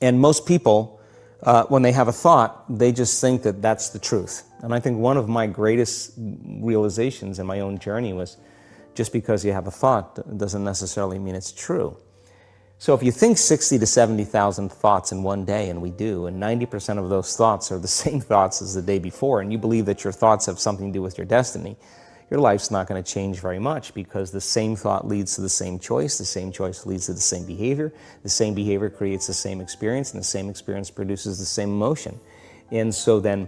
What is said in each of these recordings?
And most people, when they have a thought, they just think that that's the truth. And I think one of my greatest realizations in my own journey was just because you have a thought doesn't necessarily mean it's true. So if you think 60 to 70,000 thoughts in one day, and we do, and 90% of those thoughts are the same thoughts as the day before, and you believe that your thoughts have something to do with your destiny, your life's not going to change very much, because the same thought leads to the same choice leads to the same behavior creates the same experience, and the same experience produces the same emotion. And so then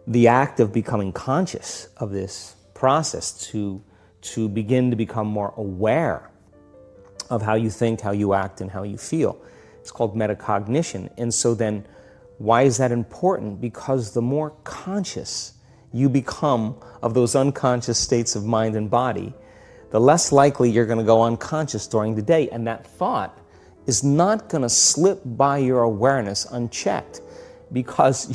the act of becoming conscious of this process to begin to become more aware of how you think, how you act, and how you feel, it's called metacognition. And so then why is that important? Because the more conscious you become of those unconscious states of mind and body, the less likely you're going to go unconscious during the day. And that thought is not going to slip by your awareness unchecked, because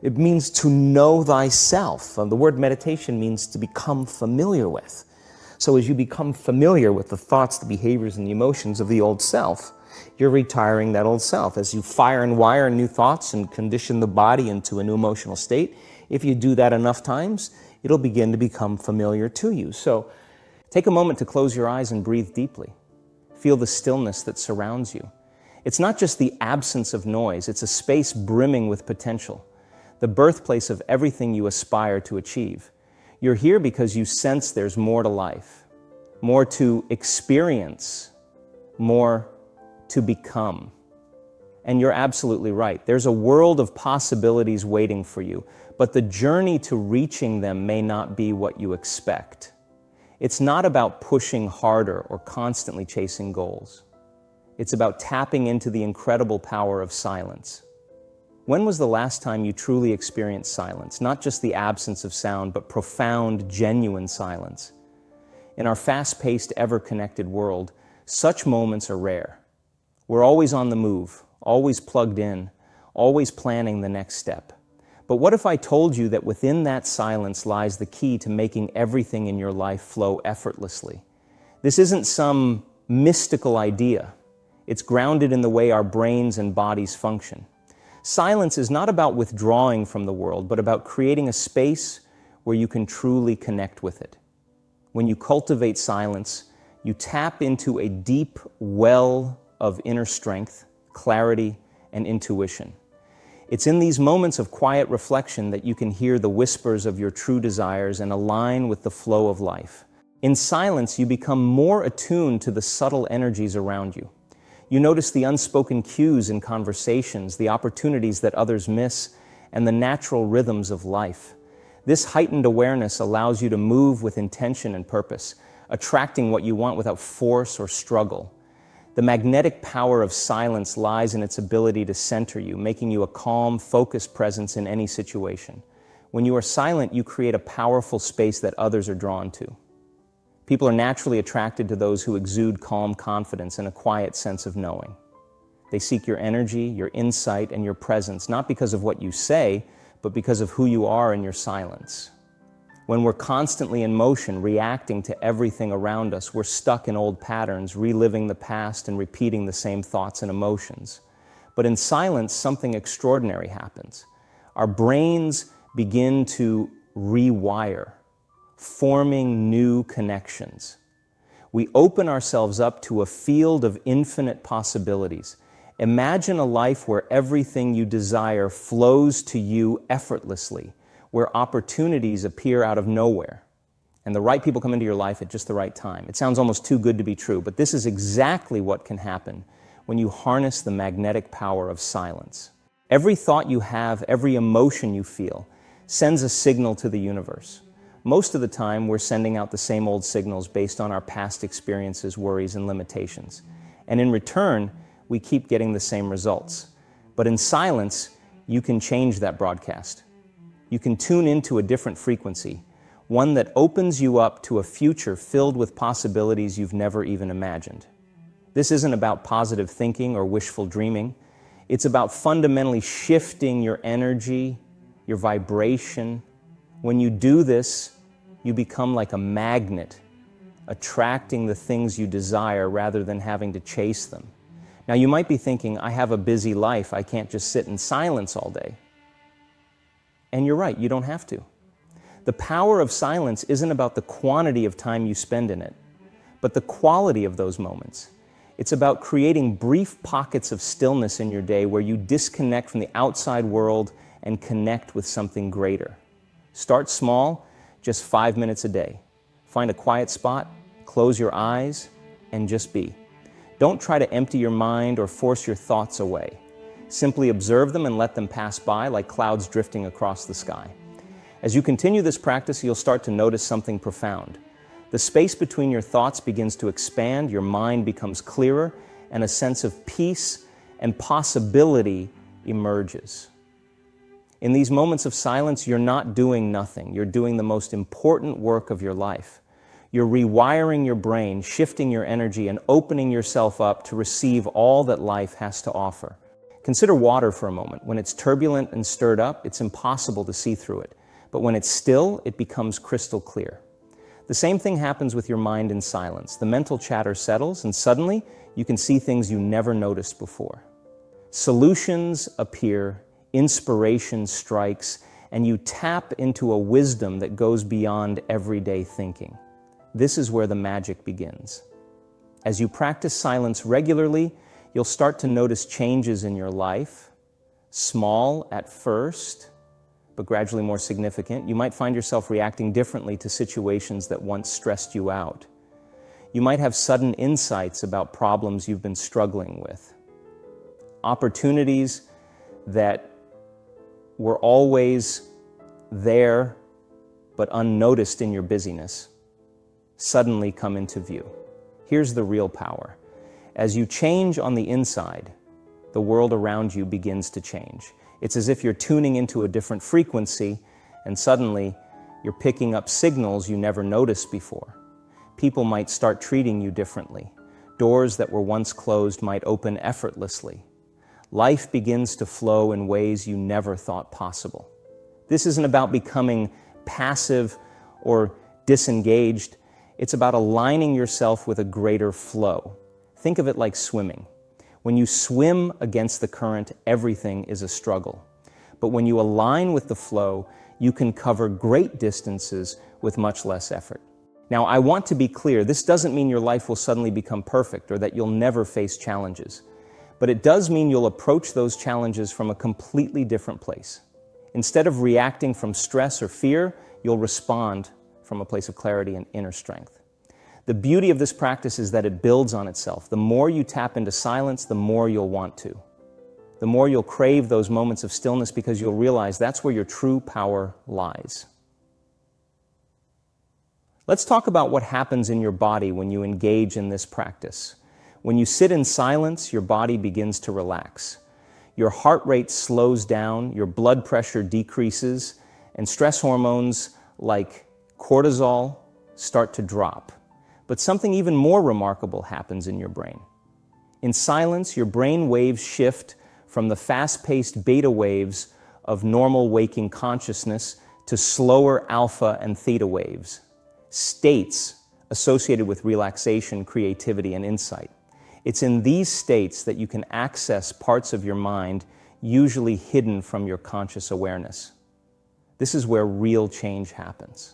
it means to know thyself. The word meditation means to become familiar with. So as you become familiar with the thoughts, the behaviors, and the emotions of the old self, you're retiring that old self. As you fire and wire new thoughts and condition the body into a new emotional state, if you do that enough times, it'll begin to become familiar to you. So take a moment to close your eyes and breathe deeply. Feel the stillness that surrounds you. It's not just the absence of noise, it's a space brimming with potential, the birthplace of everything you aspire to achieve. You're here because you sense there's more to life, more to experience, more to become. And you're absolutely right. There's a world of possibilities waiting for you, but the journey to reaching them may not be what you expect. It's not about pushing harder or constantly chasing goals. It's about tapping into the incredible power of silence. When was the last time you truly experienced silence? Not just the absence of sound, but profound, genuine silence. In our fast-paced, ever-connected world, such moments are rare. We're always on the move, always plugged in, always planning the next step. But what if I told you that within that silence lies the key to making everything in your life flow effortlessly? This isn't some mystical idea. It's grounded in the way our brains and bodies function. Silence is not about withdrawing from the world, but about creating a space where you can truly connect with it. When you cultivate silence, you tap into a deep well of inner strength, clarity, and intuition. It's in these moments of quiet reflection that you can hear the whispers of your true desires and align with the flow of life. In silence, you become more attuned to the subtle energies around you. You notice the unspoken cues in conversations, the opportunities that others miss, and the natural rhythms of life. This heightened awareness allows you to move with intention and purpose, attracting what you want without force or struggle. The magnetic power of silence lies in its ability to center you, making you a calm, focused presence in any situation. When you are silent, you create a powerful space that others are drawn to. People are naturally attracted to those who exude calm confidence and a quiet sense of knowing. They seek your energy, your insight, and your presence, not because of what you say, but because of who you are in your silence. When we're constantly in motion, reacting to everything around us, we're stuck in old patterns, reliving the past and repeating the same thoughts and emotions. But in silence, something extraordinary happens. Our brains begin to rewire, forming new connections. We open ourselves up to a field of infinite possibilities. Imagine a life where everything you desire flows to you effortlessly, where opportunities appear out of nowhere, and the right people come into your life at just the right time. It sounds almost too good to be true, but this is exactly what can happen when you harness the magnetic power of silence. Every thought you have, every emotion you feel, sends a signal to the universe. Most of the time, we're sending out the same old signals based on our past experiences, worries, and limitations. And in return, we keep getting the same results. But in silence, you can change that broadcast. You can tune into a different frequency, one that opens you up to a future filled with possibilities you've never even imagined. This isn't about positive thinking or wishful dreaming. It's about fundamentally shifting your energy, your vibration. When you do this, you become like a magnet, attracting the things you desire rather than having to chase them. Now you might be thinking, I have a busy life, I can't just sit in silence all day. And you're right, you don't have to. The power of silence isn't about the quantity of time you spend in it, but the quality of those moments. It's about creating brief pockets of stillness in your day where you disconnect from the outside world and connect with something greater. Start small, just 5 minutes a day. Find a quiet spot, close your eyes, and just be. Don't try to empty your mind or force your thoughts away. Simply observe them and let them pass by like clouds drifting across the sky. As you continue this practice, you'll start to notice something profound. The space between your thoughts begins to expand, your mind becomes clearer, and a sense of peace and possibility emerges. In these moments of silence, you're not doing nothing. You're doing the most important work of your life. You're rewiring your brain, shifting your energy, and opening yourself up to receive all that life has to offer. Consider water for a moment. When it's turbulent and stirred up, it's impossible to see through it. But when it's still, it becomes crystal clear. The same thing happens with your mind in silence. The mental chatter settles, and suddenly you can see things you never noticed before. Solutions appear, inspiration strikes, and you tap into a wisdom that goes beyond everyday thinking. This is where the magic begins. As you practice silence regularly, you'll start to notice changes in your life, small at first, but gradually more significant. You might find yourself reacting differently to situations that once stressed you out. You might have sudden insights about problems you've been struggling with. Opportunities that were always there but unnoticed in your busyness suddenly come into view. Here's the real power. As you change on the inside, the world around you begins to change. It's as if you're tuning into a different frequency, and suddenly you're picking up signals you never noticed before. People might start treating you differently. Doors that were once closed might open effortlessly. Life begins to flow in ways you never thought possible. This isn't about becoming passive or disengaged. It's about aligning yourself with a greater flow. Think of it like swimming. When you swim against the current, everything is a struggle. But when you align with the flow, you can cover great distances with much less effort. Now, I want to be clear, this doesn't mean your life will suddenly become perfect or that you'll never face challenges. But it does mean you'll approach those challenges from a completely different place. Instead of reacting from stress or fear, you'll respond from a place of clarity and inner strength. The beauty of this practice is that it builds on itself. The more you tap into silence, the more you'll want to. The more you'll crave those moments of stillness because you'll realize that's where your true power lies. Let's talk about what happens in your body when you engage in this practice. When you sit in silence, your body begins to relax. Your heart rate slows down, your blood pressure decreases, and stress hormones like cortisol start to drop. But something even more remarkable happens in your brain. In silence, your brain waves shift from the fast-paced beta waves of normal waking consciousness to slower alpha and theta waves, states associated with relaxation, creativity, and insight. It's in these states that you can access parts of your mind usually hidden from your conscious awareness. This is where real change happens.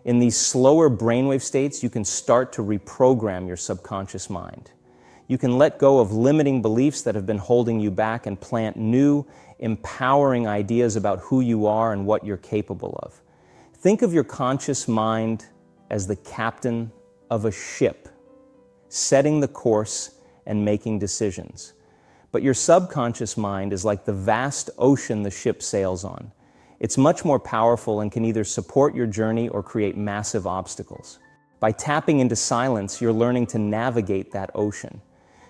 In these slower brainwave states, you can start to reprogram your subconscious mind. You can let go of limiting beliefs that have been holding you back and plant new, empowering ideas about who you are and what you're capable of. Think of your conscious mind as the captain of a ship, setting the course and making decisions. But your subconscious mind is like the vast ocean the ship sails on. It's much more powerful and can either support your journey or create massive obstacles. By tapping into silence, you're learning to navigate that ocean.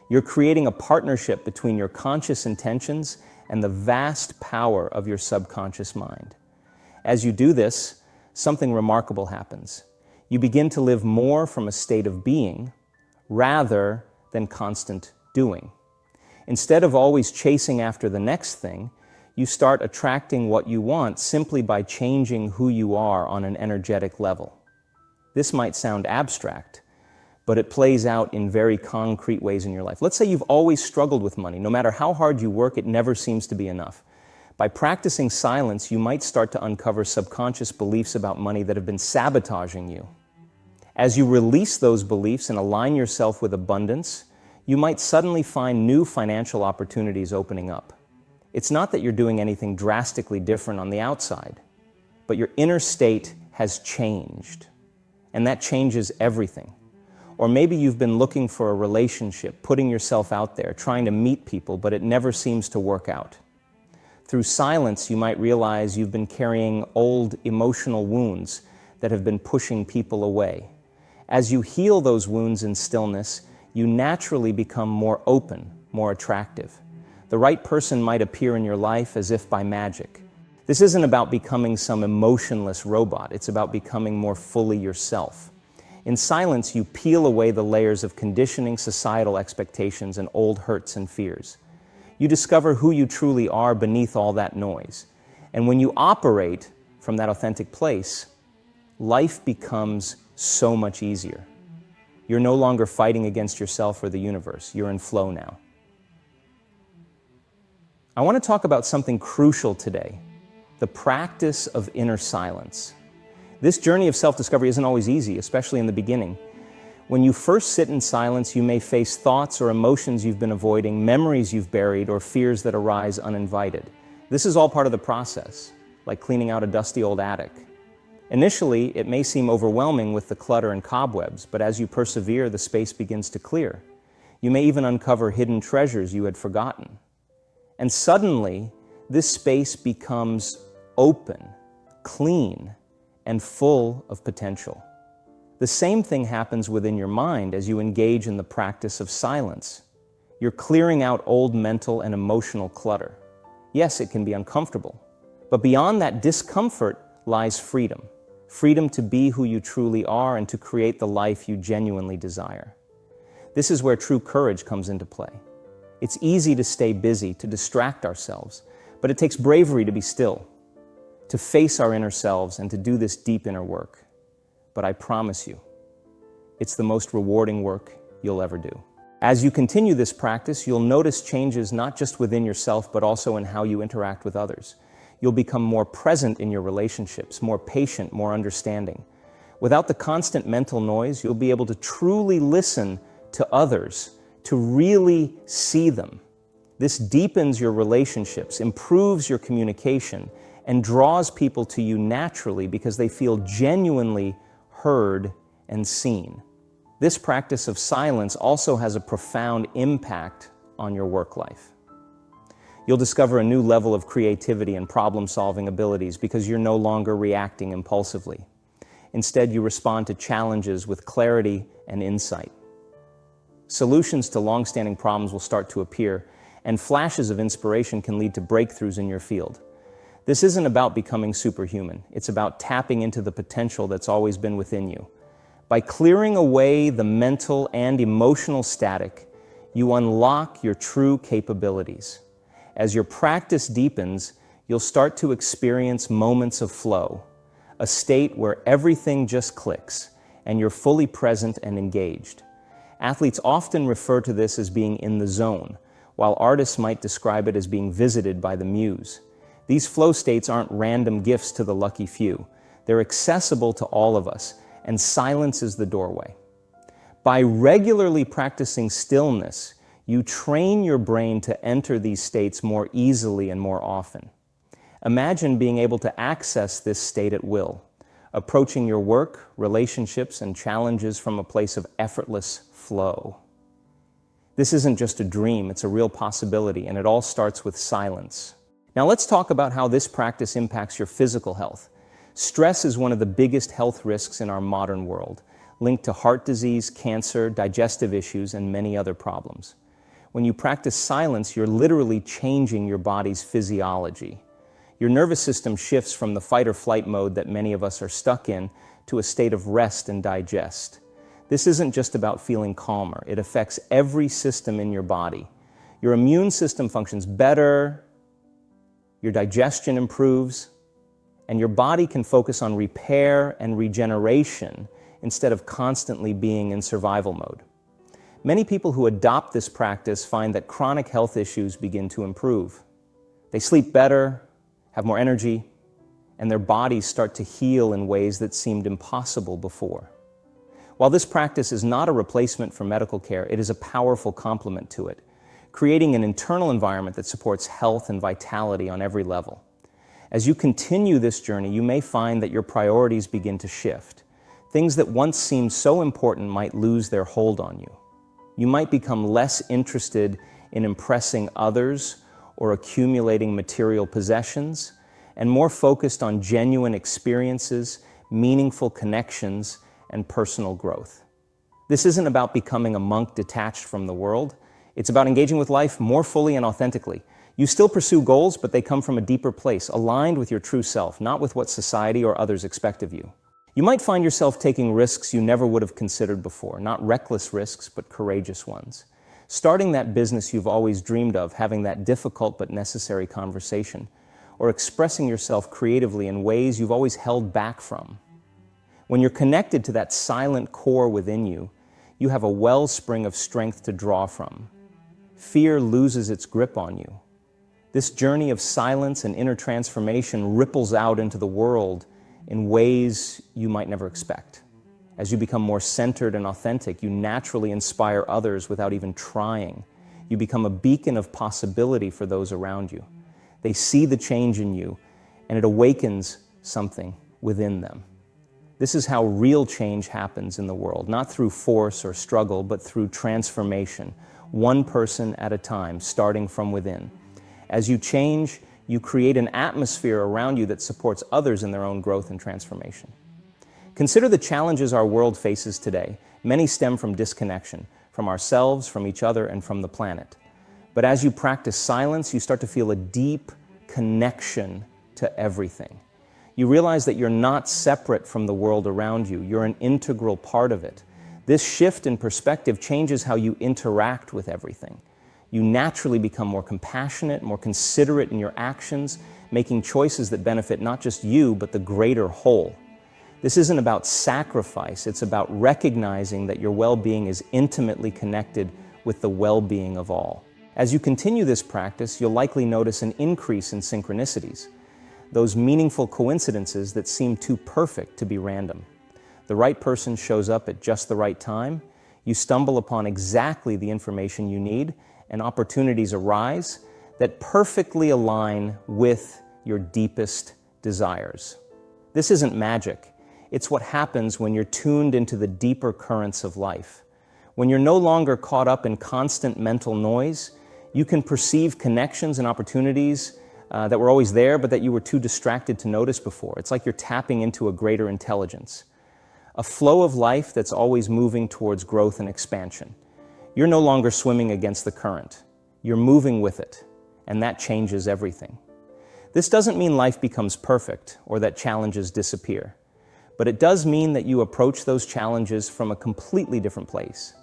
You're creating a partnership between your conscious intentions and the vast power of your subconscious mind. As you do this, something remarkable happens. You begin to live more from a state of being rather than constant doing. Instead of always chasing after the next thing, you start attracting what you want simply by changing who you are on an energetic level. This might sound abstract, but it plays out in very concrete ways in your life. Let's say you've always struggled with money. No matter how hard you work, it never seems to be enough. By practicing silence, you might start to uncover subconscious beliefs about money that have been sabotaging you. As you release those beliefs and align yourself with abundance, you might suddenly find new financial opportunities opening up. It's not that you're doing anything drastically different on the outside, but your inner state has changed, and that changes everything. Or maybe you've been looking for a relationship, putting yourself out there, trying to meet people, but it never seems to work out. Through silence, you might realize you've been carrying old emotional wounds that have been pushing people away. As you heal those wounds in stillness, you naturally become more open, more attractive. The right person might appear in your life as if by magic. This isn't about becoming some emotionless robot. It's about becoming more fully yourself. In silence, you peel away the layers of conditioning, societal expectations, and old hurts and fears. You discover who you truly are beneath all that noise. And when you operate from that authentic place, life becomes so much easier. You're no longer fighting against yourself or the universe. You're in flow now. I want to talk about something crucial today, the practice of inner silence. This journey of self-discovery isn't always easy, especially in the beginning. When you first sit in silence, you may face thoughts or emotions you've been avoiding, memories you've buried, or fears that arise uninvited. This is all part of the process, like cleaning out a dusty old attic. Initially, it may seem overwhelming with the clutter and cobwebs, but as you persevere, the space begins to clear. You may even uncover hidden treasures you had forgotten. And suddenly, this space becomes open, clean, and full of potential. The same thing happens within your mind as you engage in the practice of silence. You're clearing out old mental and emotional clutter. Yes, it can be uncomfortable, but beyond that discomfort lies freedom. Freedom to be who you truly are and to create the life you genuinely desire. This is where true courage comes into play. It's easy to stay busy, to distract ourselves, but it takes bravery to be still, to face our inner selves and to do this deep inner work. But I promise you, it's the most rewarding work you'll ever do. As you continue this practice, you'll notice changes not just within yourself, but also in how you interact with others. You'll become more present in your relationships, more patient, more understanding. Without the constant mental noise, you'll be able to truly listen to others, to really see them. This deepens your relationships, improves your communication, and draws people to you naturally because they feel genuinely heard and seen. This practice of silence also has a profound impact on your work life. You'll discover a new level of creativity and problem-solving abilities because you're no longer reacting impulsively. Instead, you respond to challenges with clarity and insight. Solutions to long-standing problems will start to appear, and flashes of inspiration can lead to breakthroughs in your field. This isn't about becoming superhuman. It's about tapping into the potential that's always been within you. By clearing away the mental and emotional static, you unlock your true capabilities. As your practice deepens, you'll start to experience moments of flow, a state where everything just clicks and you're fully present and engaged. Athletes often refer to this as being in the zone, while artists might describe it as being visited by the muse. These flow states aren't random gifts to the lucky few. They're accessible to all of us, and silence is the doorway. By regularly practicing stillness, you train your brain to enter these states more easily and more often. Imagine being able to access this state at will, approaching your work, relationships, and challenges from a place of effortless flow. This isn't just a dream, it's a real possibility, and it all starts with silence. Now let's talk about how this practice impacts your physical health. Stress is one of the biggest health risks in our modern world, linked to heart disease, cancer, digestive issues, and many other problems. When you practice silence, you're literally changing your body's physiology. Your nervous system shifts from the fight or flight mode that many of us are stuck in to a state of rest and digest. This isn't just about feeling calmer. It affects every system in your body. Your immune system functions better, your digestion improves, and your body can focus on repair and regeneration instead of constantly being in survival mode. Many people who adopt this practice find that chronic health issues begin to improve. They sleep better, have more energy, and their bodies start to heal in ways that seemed impossible before. While this practice is not a replacement for medical care, it is a powerful complement to it, creating an internal environment that supports health and vitality on every level. As you continue this journey, you may find that your priorities begin to shift. Things that once seemed so important might lose their hold on you. You might become less interested in impressing others or accumulating material possessions, and more focused on genuine experiences, meaningful connections, and personal growth. This isn't about becoming a monk detached from the world. It's about engaging with life more fully and authentically. You still pursue goals, but they come from a deeper place, aligned with your true self, not with what society or others expect of you. You might find yourself taking risks you never would have considered before, not reckless risks, but courageous ones. Starting that business you've always dreamed of, having that difficult but necessary conversation, or expressing yourself creatively in ways you've always held back from. When you're connected to that silent core within you, you have a wellspring of strength to draw from. Fear loses its grip on you. This journey of silence and inner transformation ripples out into the world in ways you might never expect. As you become more centered and authentic, you naturally inspire others without even trying. You become a beacon of possibility for those around you. They see the change in you, and it awakens something within them. This is how real change happens in the world, not through force or struggle, but through transformation, one person at a time, starting from within. As you change, you create an atmosphere around you that supports others in their own growth and transformation. Consider the challenges our world faces today. Many stem from disconnection, from ourselves, from each other, and from the planet. But as you practice silence, you start to feel a deep connection to everything. You realize that you're not separate from the world around you. You're an integral part of it. This shift in perspective changes how you interact with everything. You naturally become more compassionate, more considerate in your actions, making choices that benefit not just you, but the greater whole. This isn't about sacrifice, it's about recognizing that your well-being is intimately connected with the well-being of all. As you continue this practice, you'll likely notice an increase in synchronicities, those meaningful coincidences that seem too perfect to be random. The right person shows up at just the right time, you stumble upon exactly the information you need, and opportunities arise that perfectly align with your deepest desires. This isn't magic. It's what happens when you're tuned into the deeper currents of life. When you're no longer caught up in constant mental noise, you can perceive connections and opportunities that were always there, but that you were too distracted to notice before. It's like you're tapping into a greater intelligence, a flow of life that's always moving towards growth and expansion. You're no longer swimming against the current. You're moving with it, and that changes everything. This doesn't mean life becomes perfect or that challenges disappear, but it does mean that you approach those challenges from a completely different place.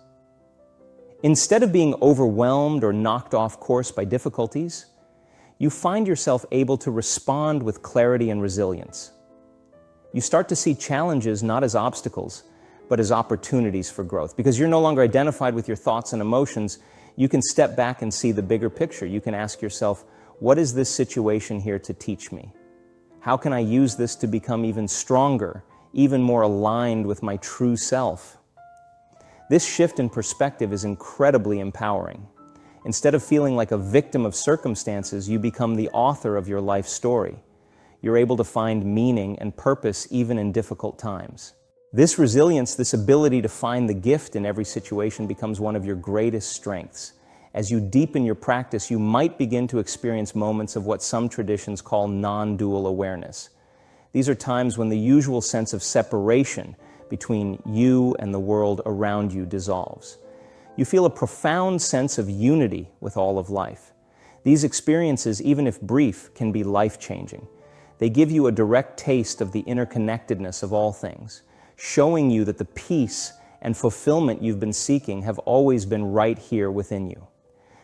Instead of being overwhelmed or knocked off course by difficulties, you find yourself able to respond with clarity and resilience. You start to see challenges not as obstacles, but as opportunities for growth. Because you're no longer identified with your thoughts and emotions, you can step back and see the bigger picture. You can ask yourself, what is this situation here to teach me? How can I use this to become even stronger, even more aligned with my true self? This shift in perspective is incredibly empowering. Instead of feeling like a victim of circumstances, you become the author of your life story. You're able to find meaning and purpose even in difficult times. This resilience, this ability to find the gift in every situation becomes one of your greatest strengths. As you deepen your practice, you might begin to experience moments of what some traditions call non-dual awareness. These are times when the usual sense of separation between you and the world around you dissolves. You feel a profound sense of unity with all of life. These experiences, even if brief, can be life-changing. They give you a direct taste of the interconnectedness of all things, showing you that the peace and fulfillment you've been seeking have always been right here within you.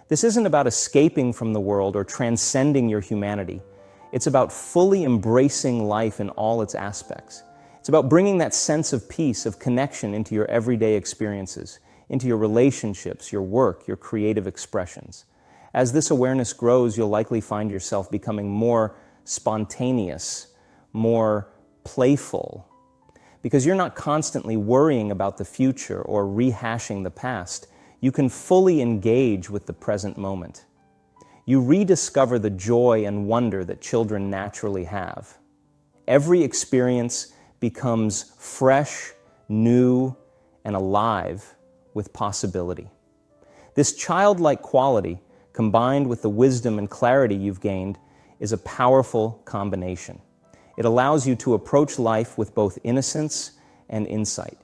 This isn't about escaping from the world or transcending your humanity. It's about fully embracing life in all its aspects. It's about bringing that sense of peace, of connection into your everyday experiences, into your relationships, your work, your creative expressions. As this awareness grows, you'll likely find yourself becoming more spontaneous, more playful, because you're not constantly worrying about the future or rehashing the past. You can fully engage with the present moment. You rediscover the joy and wonder that children naturally have. Every experience becomes fresh, new, and alive with possibility. This childlike quality, combined with the wisdom and clarity you've gained, is a powerful combination. It allows you to approach life with both innocence and insight.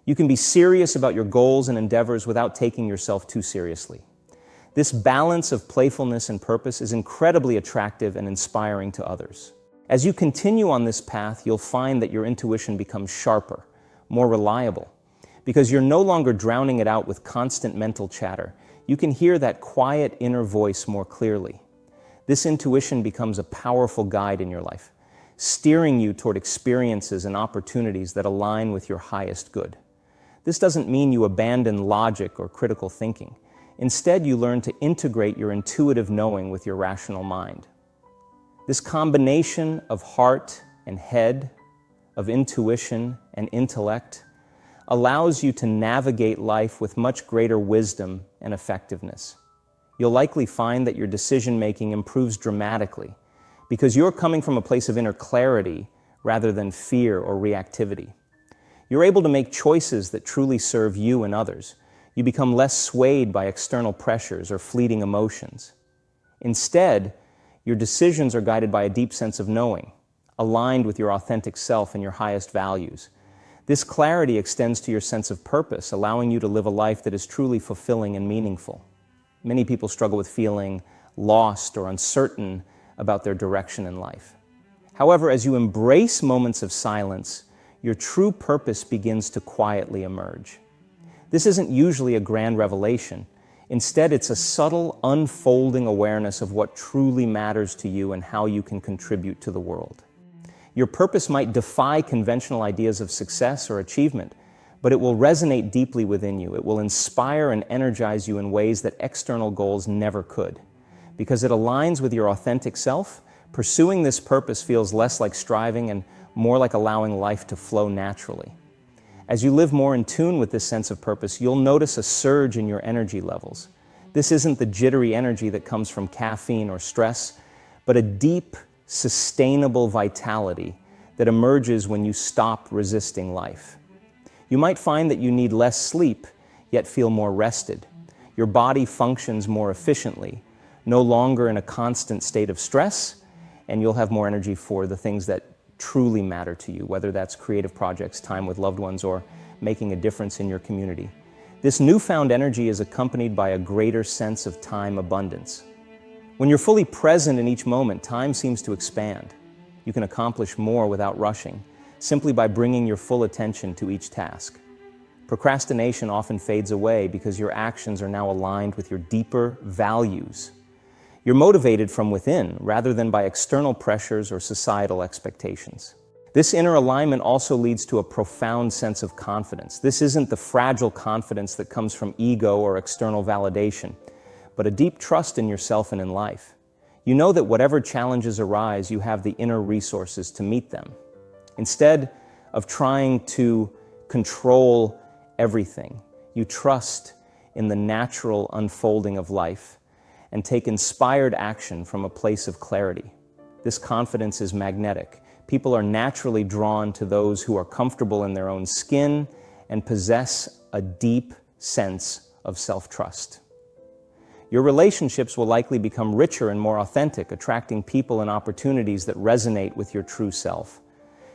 You can be serious about your goals and endeavors without taking yourself too seriously. This balance of playfulness and purpose is incredibly attractive and inspiring to others. As you continue on this path, you'll find that your intuition becomes sharper, more reliable, because you're no longer drowning it out with constant mental chatter. You can hear that quiet inner voice more clearly. This intuition becomes a powerful guide in your life, steering you toward experiences and opportunities that align with your highest good. This doesn't mean you abandon logic or critical thinking. Instead, you learn to integrate your intuitive knowing with your rational mind. This combination of heart and head, of intuition and intellect, allows you to navigate life with much greater wisdom and effectiveness. You'll likely find that your decision-making improves dramatically because you're coming from a place of inner clarity rather than fear or reactivity. You're able to make choices that truly serve you and others. You become less swayed by external pressures or fleeting emotions. Instead, your decisions are guided by a deep sense of knowing, aligned with your authentic self and your highest values. This clarity extends to your sense of purpose, allowing you to live a life that is truly fulfilling and meaningful. Many people struggle with feeling lost or uncertain about their direction in life. However, as you embrace moments of silence, your true purpose begins to quietly emerge. This isn't usually a grand revelation. Instead, it's a subtle, unfolding awareness of what truly matters to you and how you can contribute to the world. Your purpose might defy conventional ideas of success or achievement, but it will resonate deeply within you. It will inspire and energize you in ways that external goals never could. Because it aligns with your authentic self, pursuing this purpose feels less like striving and more like allowing life to flow naturally. As you live more in tune with this sense of purpose, you'll notice a surge in your energy levels. This isn't the jittery energy that comes from caffeine or stress, but a deep, sustainable vitality that emerges when you stop resisting life. You might find that you need less sleep, yet feel more rested. Your body functions more efficiently, no longer in a constant state of stress, and you'll have more energy for the things that truly matter to you, whether that's creative projects, time with loved ones, or making a difference in your community. This newfound energy is accompanied by a greater sense of time abundance. When you're fully present in each moment, time seems to expand. You can accomplish more without rushing, simply by bringing your full attention to each task. Procrastination often fades away because your actions are now aligned with your deeper values. You're motivated from within rather than by external pressures or societal expectations. This inner alignment also leads to a profound sense of confidence. This isn't the fragile confidence that comes from ego or external validation, but a deep trust in yourself and in life. You know that whatever challenges arise, you have the inner resources to meet them. Instead of trying to control everything, you trust in the natural unfolding of life and take inspired action from a place of clarity. This confidence is magnetic. People are naturally drawn to those who are comfortable in their own skin and possess a deep sense of self-trust. Your relationships will likely become richer and more authentic, attracting people and opportunities that resonate with your true self.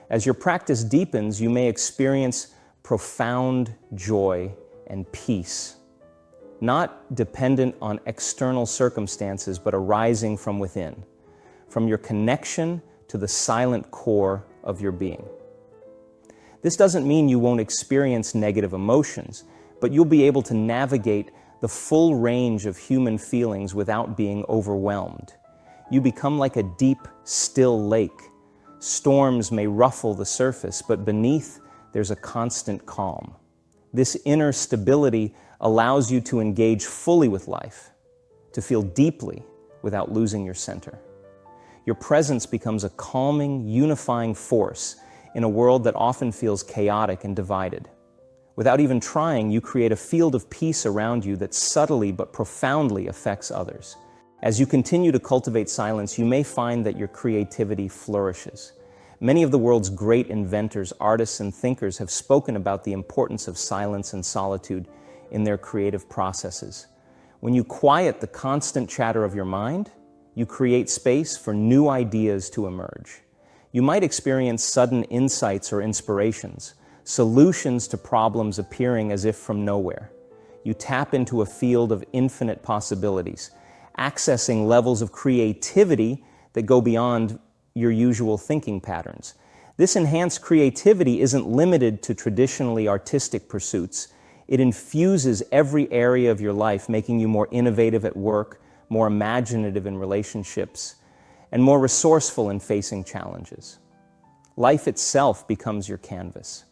As your practice deepens, you may experience profound joy and peace, not dependent on external circumstances, but arising from within, from your connection to the silent core of your being. This doesn't mean you won't experience negative emotions, but you'll be able to navigate the full range of human feelings without being overwhelmed. You become like a deep, still lake, Storms may ruffle the surface, but beneath there's a constant calm. This inner stability allows you to engage fully with life, to feel deeply without losing your center. Your presence becomes a calming, unifying force in a world that often feels chaotic and divided. Without even trying, you create a field of peace around you that subtly but profoundly affects others. As you continue to cultivate silence, you may find that your creativity flourishes. Many of the world's great inventors, artists, and thinkers have spoken about the importance of silence and solitude in their creative processes. When you quiet the constant chatter of your mind, you create space for new ideas to emerge. You might experience sudden insights or inspirations, solutions to problems appearing as if from nowhere. You tap into a field of infinite possibilities, accessing levels of creativity that go beyond your usual thinking patterns. This enhanced creativity isn't limited to traditionally artistic pursuits. It infuses every area of your life, making you more innovative at work, more imaginative in relationships, and more resourceful in facing challenges. Life itself becomes your canvas,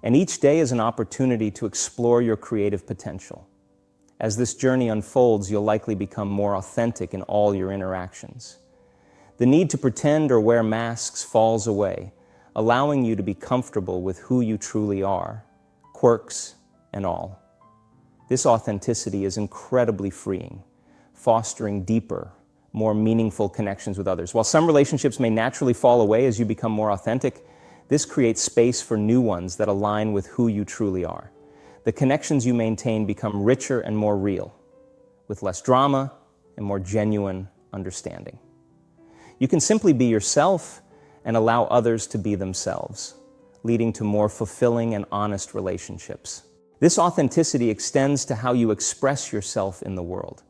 and each day is an opportunity to explore your creative potential. As this journey unfolds, you'll likely become more authentic in all your interactions. The need to pretend or wear masks falls away, allowing you to be comfortable with who you truly are, quirks and all. This authenticity is incredibly freeing, fostering deeper, more meaningful connections with others. While some relationships may naturally fall away as you become more authentic, this creates space for new ones that align with who you truly are. The connections you maintain become richer and more real, with less drama and more genuine understanding. You can simply be yourself and allow others to be themselves, leading to more fulfilling and honest relationships. This authenticity extends to how you express yourself in the world.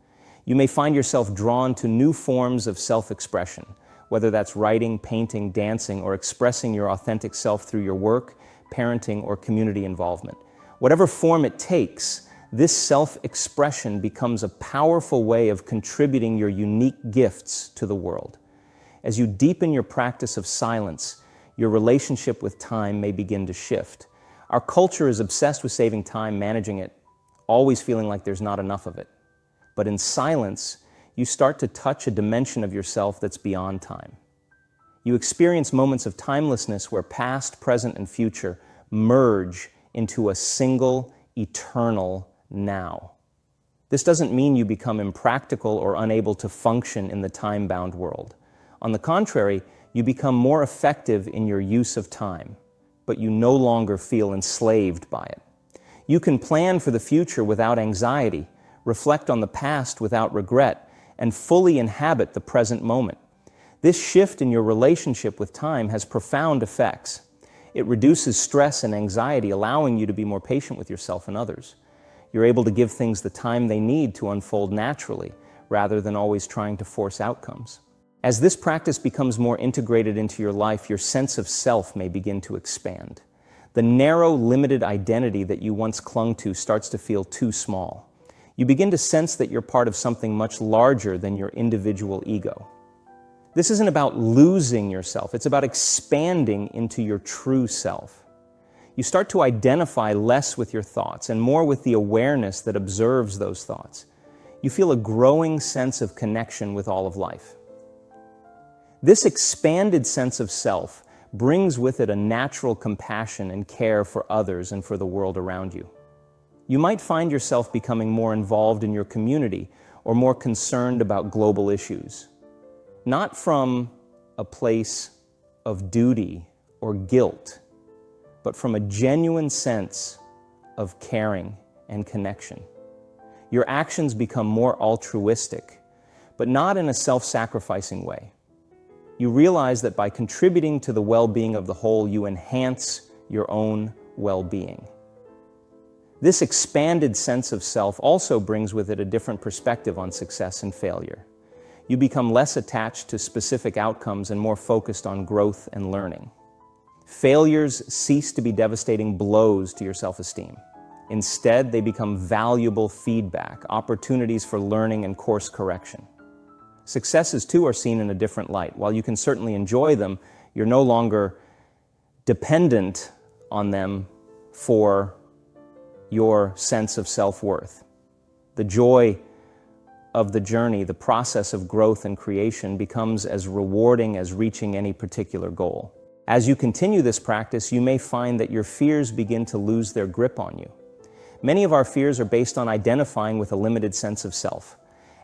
You may find yourself drawn to new forms of self-expression, whether that's writing, painting, dancing, or expressing your authentic self through your work, parenting, or community involvement. Whatever form it takes, this self-expression becomes a powerful way of contributing your unique gifts to the world. As you deepen your practice of silence, your relationship with time may begin to shift. Our culture is obsessed with saving time, managing it, always feeling like there's not enough of it. But in silence, you start to touch a dimension of yourself that's beyond time. You experience moments of timelessness where past, present, and future merge into a single, eternal now. This doesn't mean you become impractical or unable to function in the time-bound world. On the contrary, you become more effective in your use of time, but you no longer feel enslaved by it. You can plan for the future without anxiety, reflect on the past without regret, and fully inhabit the present moment. This shift in your relationship with time has profound effects. It reduces stress and anxiety, allowing you to be more patient with yourself and others. You're able to give things the time they need to unfold naturally, rather than always trying to force outcomes. As this practice becomes more integrated into your life, your sense of self may begin to expand. The narrow, limited identity that you once clung to starts to feel too small. You begin to sense that you're part of something much larger than your individual ego. This isn't about losing yourself, it's about expanding into your true self. You start to identify less with your thoughts and more with the awareness that observes those thoughts. You feel a growing sense of connection with all of life. This expanded sense of self brings with it a natural compassion and care for others and for the world around you. You might find yourself becoming more involved in your community or more concerned about global issues, not from a place of duty or guilt, but from a genuine sense of caring and connection. Your actions become more altruistic, but not in a self-sacrificing way. You realize that by contributing to the well-being of the whole, you enhance your own well-being. This expanded sense of self also brings with it a different perspective on success and failure. You become less attached to specific outcomes and more focused on growth and learning. Failures cease to be devastating blows to your self-esteem. Instead, they become valuable feedback, opportunities for learning and course correction. Successes, too, are seen in a different light. While you can certainly enjoy them, You're no longer dependent on them for your sense of self-worth. The joy of the journey, the process of growth and creation, becomes as rewarding as reaching any particular goal. As you continue this practice, you may find that your fears begin to lose their grip on you. Many of our fears are based on identifying with a limited sense of self.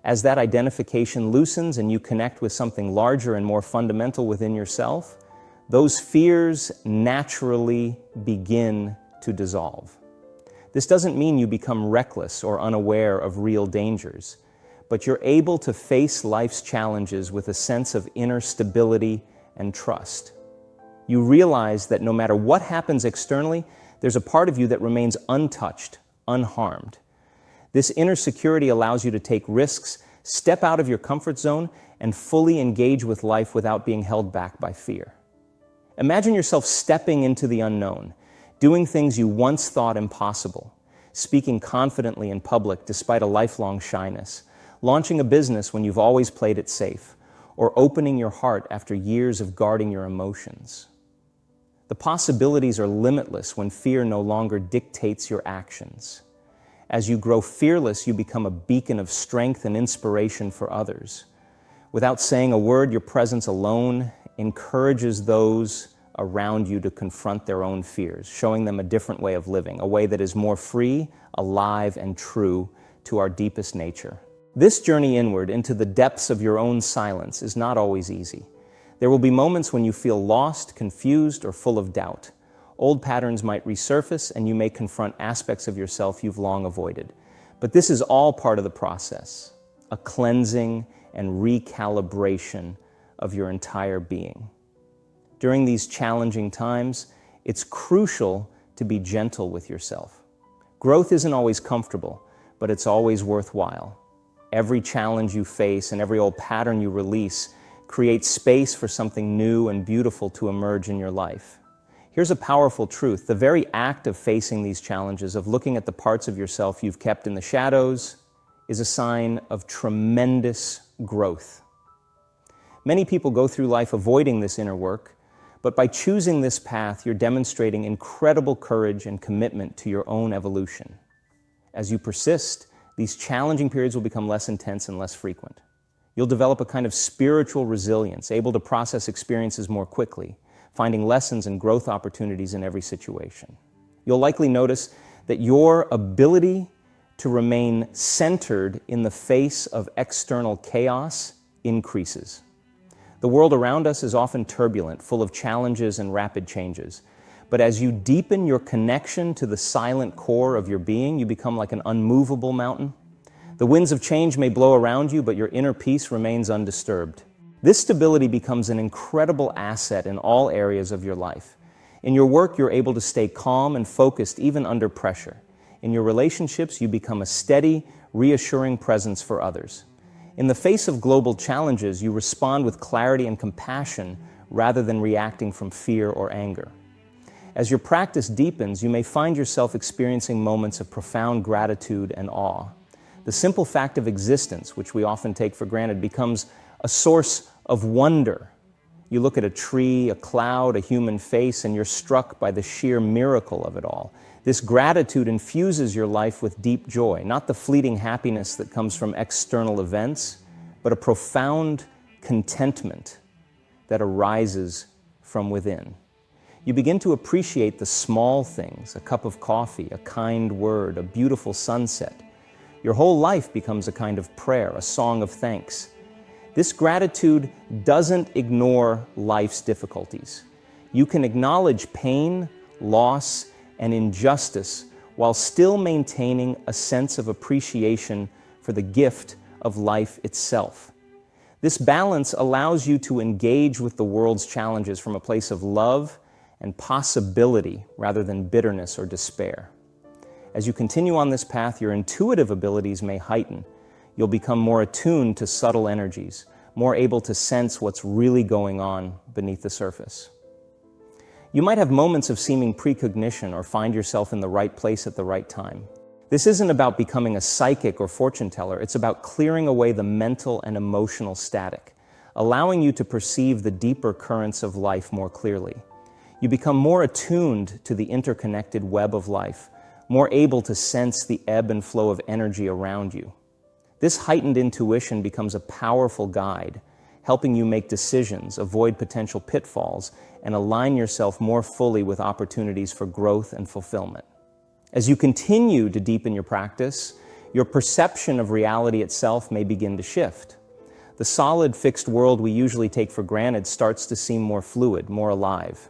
As that identification loosens and you connect with something larger and more fundamental within yourself, those fears naturally begin to dissolve. This doesn't mean you become reckless or unaware of real dangers, but you're able to face life's challenges with a sense of inner stability and trust. You realize that no matter what happens externally, there's a part of you that remains untouched, unharmed. This inner security allows you to take risks, step out of your comfort zone, and fully engage with life without being held back by fear. Imagine yourself stepping into the unknown, doing things you once thought impossible, speaking confidently in public despite a lifelong shyness, launching a business when you've always played it safe, or opening your heart after years of guarding your emotions. The possibilities are limitless when fear no longer dictates your actions. As you grow fearless, you become a beacon of strength and inspiration for others. Without saying a word, your presence alone encourages those around you to confront their own fears, showing them a different way of living, a way that is more free, alive, and true to our deepest nature. This journey inward into the depths of your own silence is not always easy. There will be moments when you feel lost, confused, or full of doubt. Old patterns might resurface, and you may confront aspects of yourself you've long avoided. But this is all part of the process, a cleansing and recalibration of your entire being. During these challenging times, it's crucial to be gentle with yourself. Growth isn't always comfortable, but it's always worthwhile. Every challenge you face and every old pattern you release creates space for something new and beautiful to emerge in your life. Here's a powerful truth. The very act of facing these challenges, of looking at the parts of yourself you've kept in the shadows, is a sign of tremendous growth. Many people go through life avoiding this inner work, but by choosing this path, you're demonstrating incredible courage and commitment to your own evolution. As you persist, these challenging periods will become less intense and less frequent. You'll develop a kind of spiritual resilience, able to process experiences more quickly, finding lessons and growth opportunities in every situation. You'll likely notice that your ability to remain centered in the face of external chaos increases. The world around us is often turbulent, full of challenges and rapid changes. But as you deepen your connection to the silent core of your being, you become like an unmovable mountain. The winds of change may blow around you, but your inner peace remains undisturbed. This stability becomes an incredible asset in all areas of your life. In your work, you're able to stay calm and focused even under pressure. In your relationships, you become a steady, reassuring presence for others. In the face of global challenges, you respond with clarity and compassion rather than reacting from fear or anger. As your practice deepens, you may find yourself experiencing moments of profound gratitude and awe. The simple fact of existence, which we often take for granted, becomes a source of wonder. You look at a tree, a cloud, a human face, and you're struck by the sheer miracle of it all. This gratitude infuses your life with deep joy, not the fleeting happiness that comes from external events, but a profound contentment that arises from within. You begin to appreciate the small things, a cup of coffee, a kind word, a beautiful sunset. Your whole life becomes a kind of prayer, a song of thanks. This gratitude doesn't ignore life's difficulties. You can acknowledge pain, loss, and injustice while still maintaining a sense of appreciation for the gift of life itself. This balance allows you to engage with the world's challenges from a place of love and possibility rather than bitterness or despair. As you continue on this path, your intuitive abilities may heighten. You'll become more attuned to subtle energies, more able to sense what's really going on beneath the surface. You might have moments of seeming precognition or find yourself in the right place at the right time. This isn't about becoming a psychic or fortune teller. It's about clearing away the mental and emotional static, allowing you to perceive the deeper currents of life more clearly. You become more attuned to the interconnected web of life, more able to sense the ebb and flow of energy around you. This heightened intuition becomes a powerful guide, helping you make decisions, avoid potential pitfalls, and align yourself more fully with opportunities for growth and fulfillment. As you continue to deepen your practice, your perception of reality itself may begin to shift. The solid, fixed world we usually take for granted starts to seem more fluid, more alive.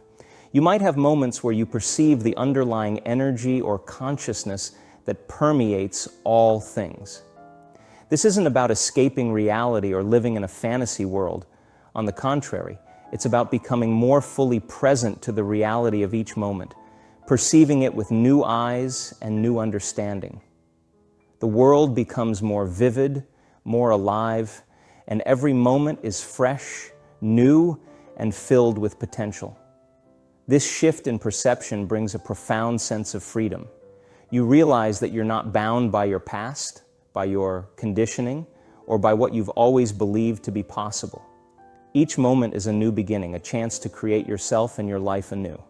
You might have moments where you perceive the underlying energy or consciousness that permeates all things. This isn't about escaping reality or living in a fantasy world. On the contrary, it's about becoming more fully present to the reality of each moment, perceiving it with new eyes and new understanding. The world becomes more vivid, more alive, and every moment is fresh, new, and filled with potential. This shift in perception brings a profound sense of freedom. You realize that you're not bound by your past, by your conditioning, or by what you've always believed to be possible. Each moment is a new beginning, a chance to create yourself and your life anew.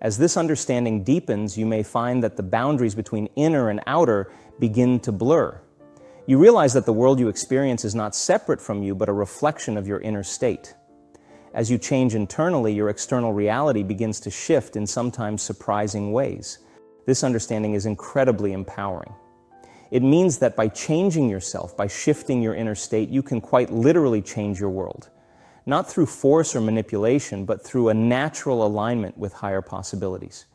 As this understanding deepens, you may find that the boundaries between inner and outer begin to blur. You realize that the world you experience is not separate from you, but a reflection of your inner state. As you change internally, your external reality begins to shift in sometimes surprising ways. This understanding is incredibly empowering. It means that by changing yourself, by shifting your inner state, you can quite literally change your world. Not through force or manipulation, but through a natural alignment with higher possibilities.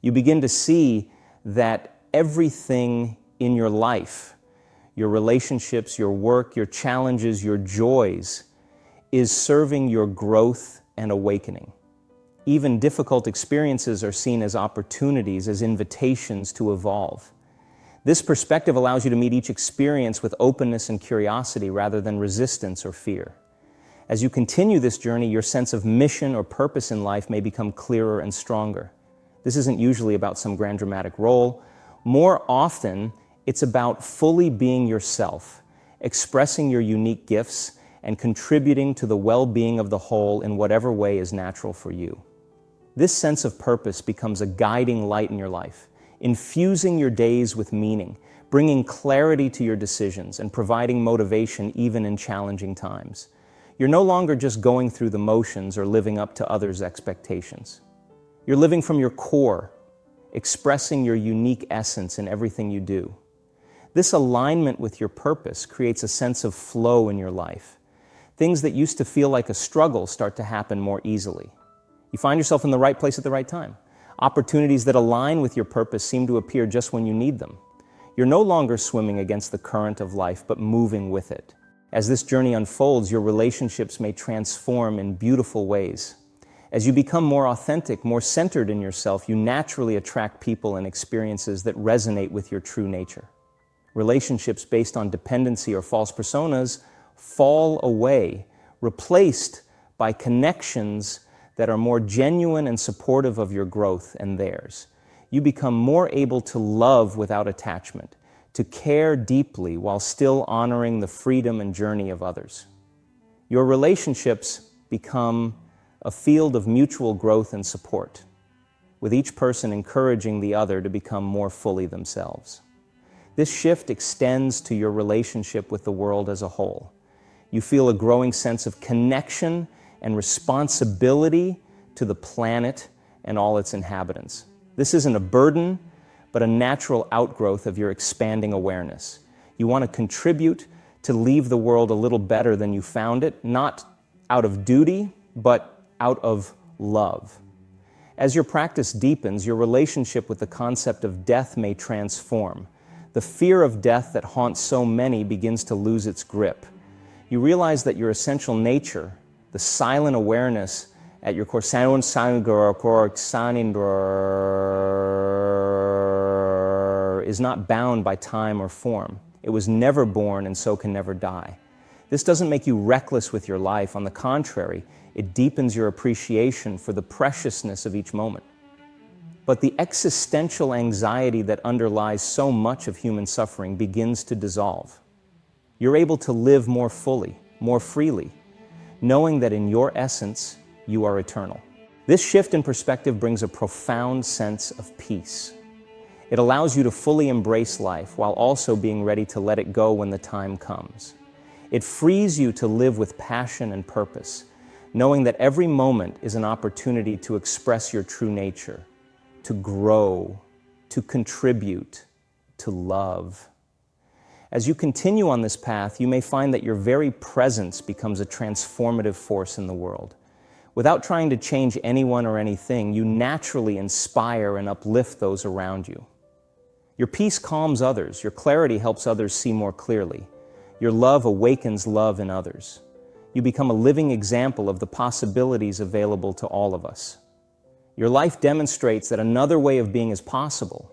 You begin to see that everything in your life, your relationships, your work, your challenges, your joys, is serving your growth and awakening. Even difficult experiences are seen as opportunities, as invitations to evolve. This perspective allows you to meet each experience with openness and curiosity rather than resistance or fear. As you continue this journey, your sense of mission or purpose in life may become clearer and stronger. This isn't usually about some grand dramatic role. More often, it's about fully being yourself, expressing your unique gifts, and contributing to the well-being of the whole in whatever way is natural for you. This sense of purpose becomes a guiding light in your life, infusing your days with meaning, bringing clarity to your decisions, and providing motivation even in challenging times. You're no longer just going through the motions or living up to others' expectations. You're living from your core, expressing your unique essence in everything you do. This alignment with your purpose creates a sense of flow in your life. Things that used to feel like a struggle start to happen more easily. You find yourself in the right place at the right time. Opportunities that align with your purpose seem to appear just when you need them. You're no longer swimming against the current of life, but moving with it. As this journey unfolds, your relationships may transform in beautiful ways. As you become more authentic, more centered in yourself, you naturally attract people and experiences that resonate with your true nature. Relationships based on dependency or false personas fall away, replaced by connections that are more genuine and supportive of your growth and theirs. You become more able to love without attachment, to care deeply while still honoring the freedom and journey of others. Your relationships become a field of mutual growth and support, with each person encouraging the other to become more fully themselves. This shift extends to your relationship with the world as a whole. You feel a growing sense of connection and responsibility to the planet and all its inhabitants. This isn't a burden, but a natural outgrowth of your expanding awareness. You want to contribute to leave the world a little better than you found it, not out of duty, but out of love. As your practice deepens, your relationship with the concept of death may transform. The fear of death that haunts so many begins to lose its grip. You realize that your essential nature, the silent awareness at your core, is not bound by time or form. It was never born and so can never die. This doesn't make you reckless with your life. On the contrary, it deepens your appreciation for the preciousness of each moment. But the existential anxiety that underlies so much of human suffering begins to dissolve. You're able to live more fully, more freely. knowing that in your essence, you are eternal. This shift in perspective brings a profound sense of peace. It allows you to fully embrace life while also being ready to let it go when the time comes. It frees you to live with passion and purpose, knowing that every moment is an opportunity to express your true nature, to grow, to contribute, to love. As you continue on this path, you may find that your very presence becomes a transformative force in the world. Without trying to change anyone or anything, you naturally inspire and uplift those around you. Your peace calms others, your clarity helps others see more clearly. Your love awakens love in others. You become a living example of the possibilities available to all of us. Your life demonstrates that another way of being is possible,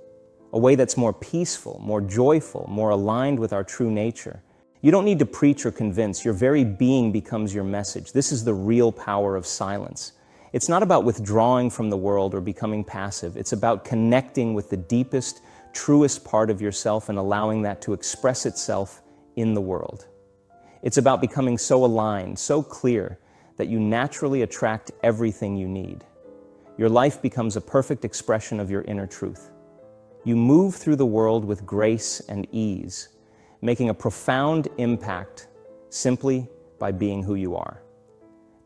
a way that's more peaceful, more joyful, more aligned with our true nature. You don't need to preach or convince. Your very being becomes your message. This is the real power of silence. It's not about withdrawing from the world or becoming passive. It's about connecting with the deepest, truest part of yourself and allowing that to express itself in the world. It's about becoming so aligned, so clear, that you naturally attract everything you need. Your life becomes a perfect expression of your inner truth. You move through the world with grace and ease, making a profound impact simply by being who you are.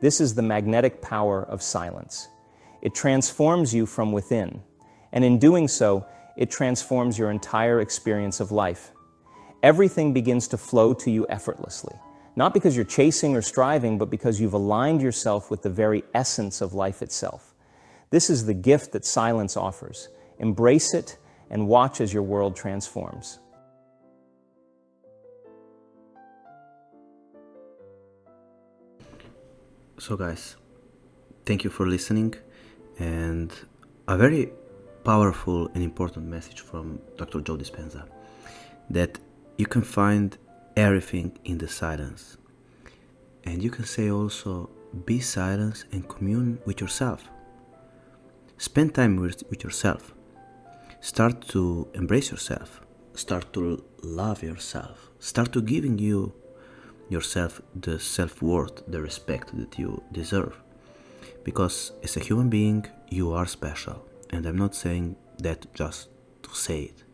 This is the magnetic power of silence. It transforms you from within, and in doing so, it transforms your entire experience of life. Everything begins to flow to you effortlessly, not because you're chasing or striving, but because you've aligned yourself with the very essence of life itself. This is the gift that silence offers. Embrace it and watch as your world transforms. So guys, thank you for listening, and a very powerful and important message from Dr. Joe Dispenza, that you can find everything in the silence. And you can say also, be silent and commune with yourself. Spend time with yourself. Start to embrace yourself. Start to love yourself. Start to giving yourself the self-worth, the respect that you deserve. Because as a human being, you are special. And I'm not saying that just to say it.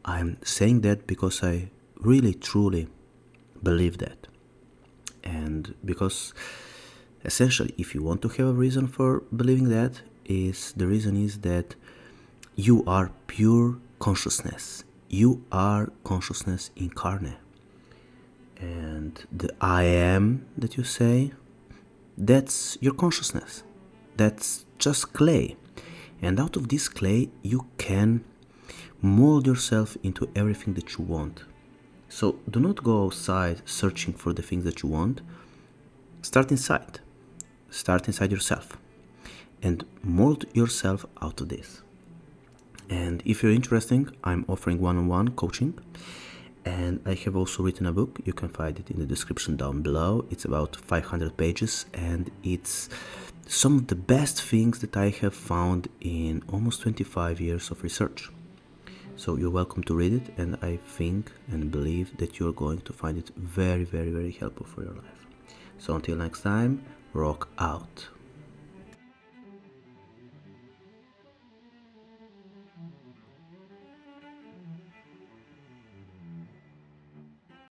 I'm saying that because I really, truly believe that. And because essentially, if you want to have a reason for believing that, the reason is that you are pure consciousness. You are consciousness incarnate. And the I am that you say, that's your consciousness. That's just clay. And out of this clay, you can mold yourself into everything that you want. So do not go outside searching for the things that you want. Start inside. Start inside yourself. And mold yourself out of this. And if you're interested, I'm offering one-on-one coaching. And I have also written a book. You can find it in the description down below. It's about 500 pages, and it's some of the best things that I have found in almost 25 years of research. So you're welcome to read it, and I think and believe that you're going to find it very, very, very helpful for your life. So until next time, rock out.